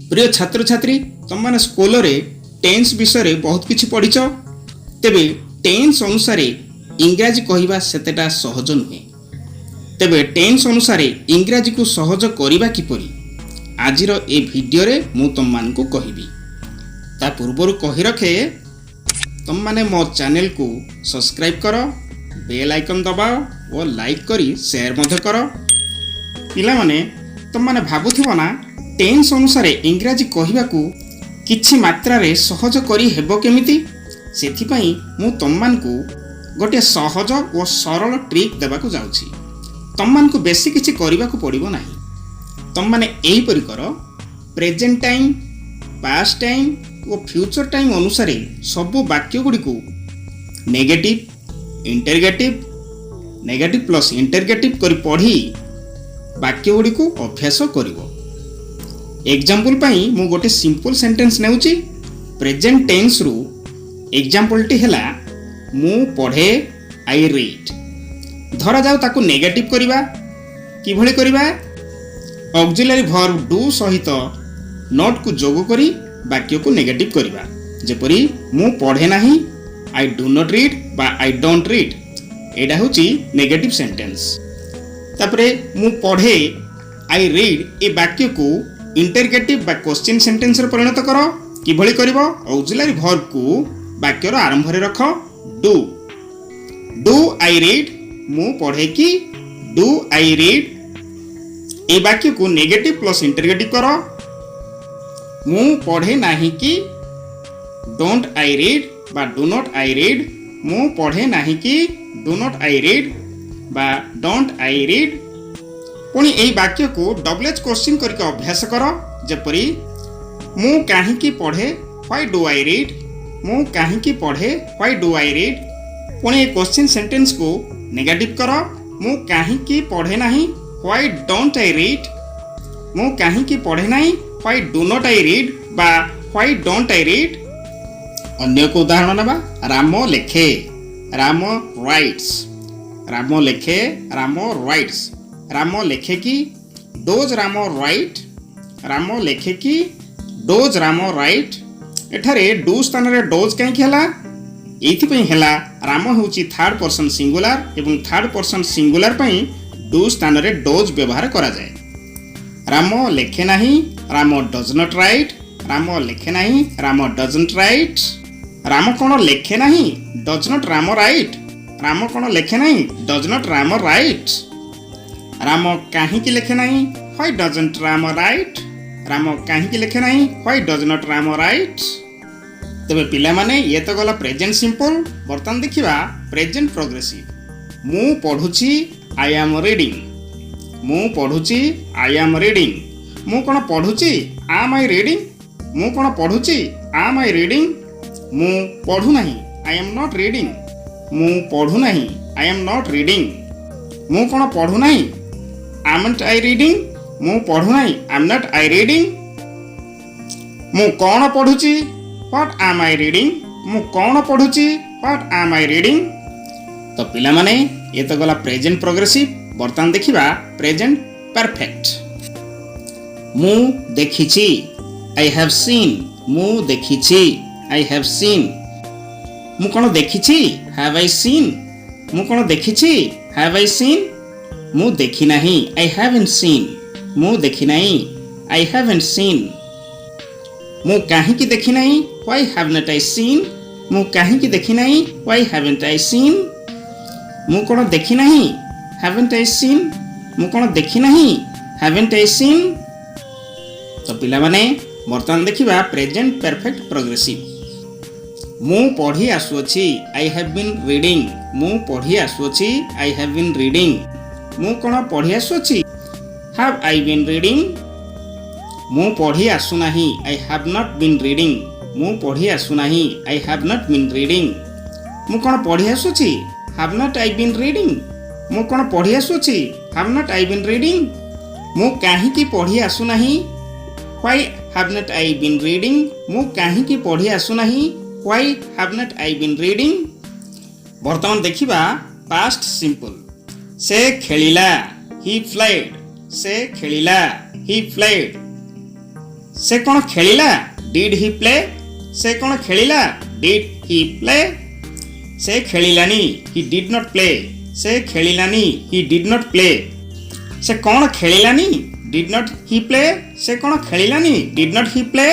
प्रिय छात्र छात्री तुम मैंने स्कूल रे टेन्स विषय बहुत किछि पढ़िछ। तेबे टेन्स अनुसार इंग्राजी कहवा सेतेटा सहज नुहे। तेबे टेन्स अनुसार इंग्राजी को सहज करिबा किपरि आजिर ए वीडियो रे मु तुम मान को कहिबी। ता पूर्वरु कहि रखे तुम माने मो चैनल को सब्सक्राइब कर, बेल आइकन दबाओ और लाइक करी शेयर मध्य कर। पिला माने तुम माने भाबुथिबो ना टेन्स अनुसार इंग्राजी कहवा को किछि मात्रा रे सहज करी हेबो केमिति। सेथिपई मु तुम मान को गोटे सहज और सरल ट्रिक देबा को जाउछि। तुम मान को बेसी किछि करिबा को पड़िबो नाही। तुम माने एही परि करो, प्रेजेंट टाइम, पास्ट टाइम और फ्यूचर टाइम अनुसार सब वाक्य गुडी को negative, interrogative, negative plus interrogative करी पढ़ी वाक्य गुडी को अभ्यास करिवो। एग्जांपल पई मु गोटे सिंपल सेंटेंस नेउची। प्रेजेंट टेंस रु एग्जांपल टी हैला मु पढ़े, आई रीड। धरा जाऊ ताकू नेगेटिव करिबा। कि भली करिबा? ऑक्सिलरी वर्ब डू सहित नॉट को जोग करी वाक्य को नेगेटिव करिबा। जेपरि मु पढ़े नाही, आई डू नॉट रीड बा आई डोंट रीड। एडा होची नेगेटिव सेंटेंस। तापरे मु पढ़े, आई रीड ए वाक्य को इंटरगेटिव बा क्वेश्चन सेंटेंस रे परिणत करो। कि भली करिवो? ऑक्सिलरी वर्ब को वाक्य रो आरंभ रे रखो डू। डू आई रीड, मु पढ़े कि डू आई रीड ए वाक्य को नेगेटिव प्लस इंटरगेटिव करो। मु पढ़े नाही कि डोंट आई रीड बा डू नॉट आई रीड। मु पढ़े नाही कि डू नॉट आई रीड बा डोंट आई रीड। पुणी एही वाक्य को डबल एच क्वेश्चन करके अभ्यास करो। जेपरि मु काहीकि पढ़े, व्हाई डू आई रीड। मु काहीकि पढ़े, व्हाई डू आई रीड। पुणी ए क्वेश्चन सेंटेंस को नेगेटिव करो। मु काहीकि पढ़े नाही, व्हाई डोंट आई रीड। मु काहीकि पढ़े नाही, why do not I read बा व्हाई डोंट आई रीड। अन्य को उदाहरण नेबा। राम लेखे, राम राइट्स। राम लेखे, राम राइट्स। राम लेखे कि डोज राम राइट। राम लेखे कि डोज राम राइट। एठारे डू स्थान रे डोज कहीं हैला? एथि पई हैला राम होची थर्ड पर्सन सिंगुलर एवं थर्ड पर्सन सिंगुलर पई डू स्थान रे डोज व्यवहार करा जाए। राम लेखे नाही, Ram does not write. Ram लेखे नाही, राम डजंट राइट। राम कोन लेखे नाही, does not Ram write. Ram कोन लेखे नाही, does not Ram write. Ram काहीकि लेखे नाही, why doesn't Ram write. Ram काहीकि लेखे नाही, why does not Ram write. तबे पिला माने ये तो गला प्रेजेंट सिंपल। बर्तन देखिबा प्रेजेंट प्रोग्रेसिव। मु पढुची, आई एम रीडिंग। मु पढुची, आई एम रीडिंग। मु कोन पढुची, आम आई रीडिंग। मु कोन पढुची, आम आई रीडिंग। मु पढु नाही, आई एम नॉट रीडिंग। मु पढु नाही, आई एम नॉट रीडिंग। मु कोन पढु नाही, आमंट आई रीडिंग। मु पढु नाही, आम नॉट आई रीडिंग। मु कोन पढुची, व्हाट आम आई रीडिंग। मु कोन पढुची, व्हाट आम आई रीडिंग। तो पिला माने ये तो गला प्रेजेंट प्रोग्रेसिव। बर्तन देखिबा प्रेजेंट परफेक्ट। मु देखिछि, आई हैव सीन। मु देखिछि, आई हैव सीन। मु कोन देखिछि, हैव आई सीन। मु कोन देखिछि, हैव आई सीन। मु देखि नाही, आई हैवंट सीन। मु देखि नाही, आई हैवंट सीन। मु काहीकि देखि नाही, व्हाई हैवंट आई सीन। मु काहीकि देखि नाही, व्हाई हैवंट आई सीन। मु कोन देखि नाही, हैवंट आई सीन। मु कोन देखि नाही, हैवंट आई सीन। तो पिला माने बर्तमान देखिबा प्रेजेंट परफेक्ट प्रोग्रेसिव। मु पढ़ी आसुअछि, आई हैव बीन रीडिंग। मु पढ़ी आसुअछि, आई हैव बीन रीडिंग। मु कोन पढ़ी आसुअछि, हैव आई बीन रीडिंग। मु पढ़ी आसु नाही, I have not been reading. मु पढ़ी आसु नाही, I have not been reading. मु कोन पढ़ी आसुछि, have not I been reading. मु कोन पढ़ी आसुछि, have not I been reading. मु काहीकि पढ़ी आसु नाही, why have not I been reading. मु काहीकि पढ़ी आसु नाही, why have not I been reading. बर्तमान देखिबा पास्ट सिंपल। से खेलिला, ही प्लेड। से खेलिला, ही प्लेड। से कौन खेलिला डिड ही प्ले से कौन खेलिला डिड ही प्ले से खेलिलानी ही डिड नॉट प्ले से खेलिलानी ही डिड नॉट प्ले से कौन खेलिलानी डिड नॉट ही प्ले से कौन खेलिलानी डिड नॉट ही प्ले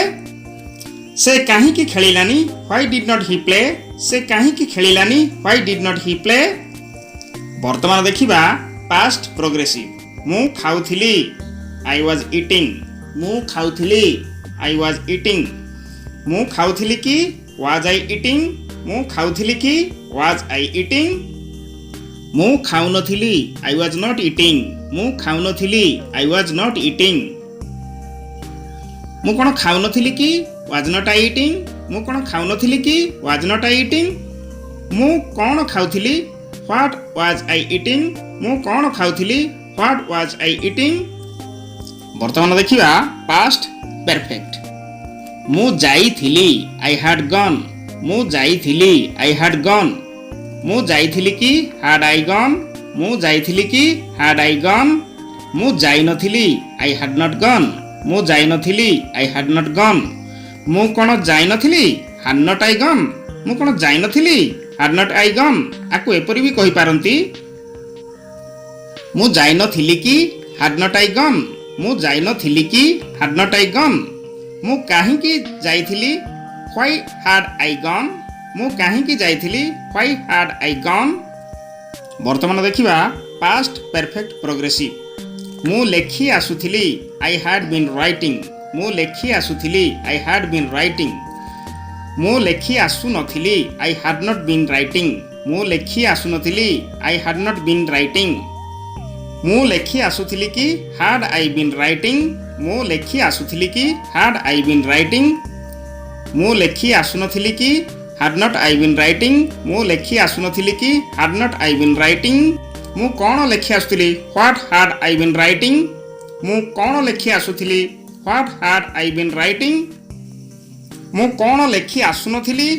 से काहे की खेलिलानी why did not he play से काहे की खेलिलानी why did not he play वर्तमान देखिबा पास्ट प्रोग्रेसिव मु खाउथिली आई वाज ईटिंग मु खाउथिली आई वाज ईटिंग मु खाउथिली की वाज आई ईटिंग मु खाउथिली की वाज आई ईटिंग मु खाउनथिली आई वाज नॉट ईटिंग मु खाउनथिली आई वाज नॉट ईटिंग मु कोन खाउनथिली की वाज नॉट आई ईटिंग मु कोन खाउनथिली की वाज नॉट आई ईटिंग मु कोन खाउथिली व्हाट वाज आई ईटिंग मु कोन खाउथिली व्हाट वाज आई ईटिंग वर्तमान देखिबा पास्ट परफेक्ट मु जाईथिली आई हैड गॉन मु जाईथिली आई हैड गॉन मु जाईथिली की हैड आई गॉन मु जाईथिली की हैड आई गॉन मु जाई नथिली आई हैड नॉट गॉन मु जाई नथिली आई हैड नॉट गॉन मु कोन जाई नथिली हैड नॉट आई गॉन मु कोन जाई नथिली हैड नॉट आई गॉन आकु एपरि भी कहि पारंती मु जाई नथिली की हैड नॉट आई गॉन मु जाई नथिली की हैड नॉट आई गॉन मु काहे की जाईथिली व्हाई हैड आई गॉन मु काहे की जाईथिली व्हाई हैड आई गॉन वर्तमान देखिबा पास्ट परफेक्ट प्रोग्रेसिव मु लेखि आसुथिली आई हैड बीन राइटिंग मु लेखि आसुथिली आई हैड बीन राइटिंग मु लेखि आसु नथिली I had not been writing मु लेखि आसु नथिली I had not been writing मु लेखि आसुथिली की हैड आई बीन राइटिंग मु लेखि आसुथिली की हैड आई बीन राइटिंग मु लेखि आसु नथिली की had not I been writing मु लेखि आसु नथिली की had not I been writing मु कोन लेखि आसुथिली what had I been writing मु कोन लेखि आसुथिली what had I been writing मु कोन लेखि आसु नथिली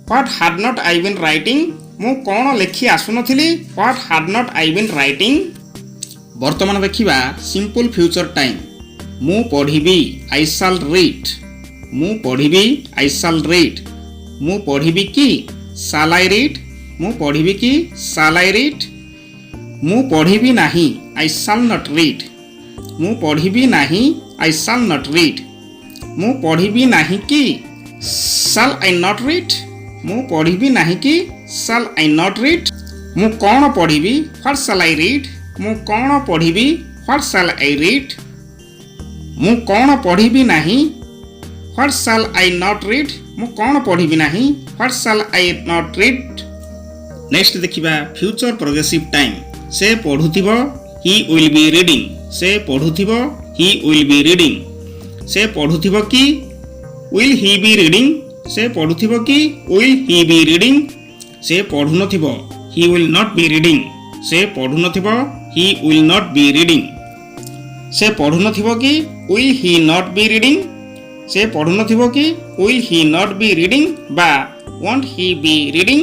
what had not I been writing मु कोन लेखि आसु नथिली what had not I been writing वर्तमान देखिबा सिंपल फ्यूचर टाइम मु पढिबी आई शैल रीड मु पढिबी आई शैल रीड मु पढिबी की शैल आई रीड मु पढिबी की शैल आई रीड मु पढिबी नाही आई शैल नॉट रीड मु पढिबी नाही आई शैल नॉट रीड मु पढिबी नाही की शैल आई नॉट रीड मु पढिबी नाही की शैल आई नॉट रीड मु कोन पढिबी व्हाट शैल आई रीड मु कोन पढिबी व्हाट शैल आई रीड मु कोन पढिबी नाही what shell I not read मु कोन पढिबी नाही what shell I not read next देखिबा फ्यूचर प्रोग्रेसिव टाइम से पढुथिबो ही विल बी रीडिंग से पढुथिबो ही विल बी रीडिंग से पढुथिबो की विल ही बी रीडिंग से पढुथिबो की विल ही बी रीडिंग से पढुनथिबो he will not be reading से पढुनथिबो he will not be reading से पढुनथिबो की will he not be reading से पढुनथिबो की will he not be reading बा won't he be reading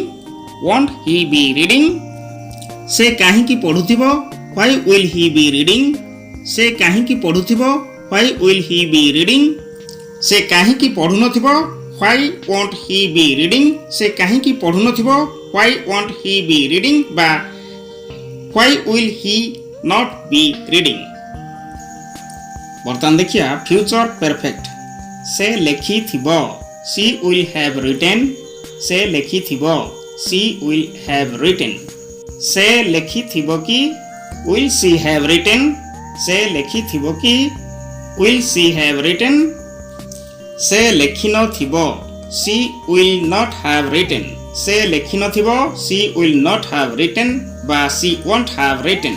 won't he be reading से काहे की पढुथिबो why will he be reading से काहे की पढुथिबो why will he be reading से काहे की पढुनथिबो why won't he be reading से काहे की पढुनथिबो why won't he be reading बा why will he not be reading वर्तमान देखिया फ्यूचर परफेक्ट से लेखि थिबो शी विल हैव रिटन से लेखि थिबो शी विल हैव रिटन से लेखि थिबो की विल शी हैव रिटन से लेखि थिबो की विल शी हैव रिटन से लेखि न थिबो she will not have written से लेखि न थिबो she will not have written बा शी वोंट हैव रिटन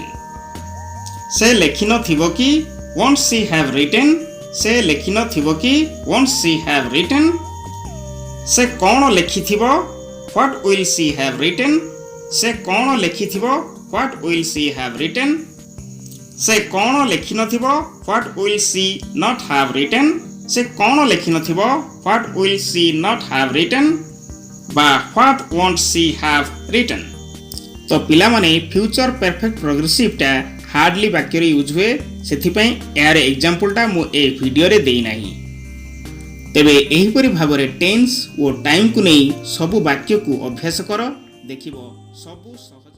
से लेखि न थिबो की won't she have written से लेखि न थिबो की won't she have written से कौन लेखि थिबो what will she have written से कौन लेखि थिबो what will she have written से कौन लेखि न थिबो what will she not have written से कौन लेखि न थिबो what will she not have written बा what won't she have written तो पिला माने फ्यूचर परफेक्ट प्रोग्रेसिव टा हार्डली वाक्य यूज हुए से यार एग्जांपल टा मु ए वीडियो रे देई नाही तेबे एहिपरि भाବରେ टेन्स ओ टाइम को नहीं सबु वाक्य को अभ्यास कर देखिबो सबु सहज।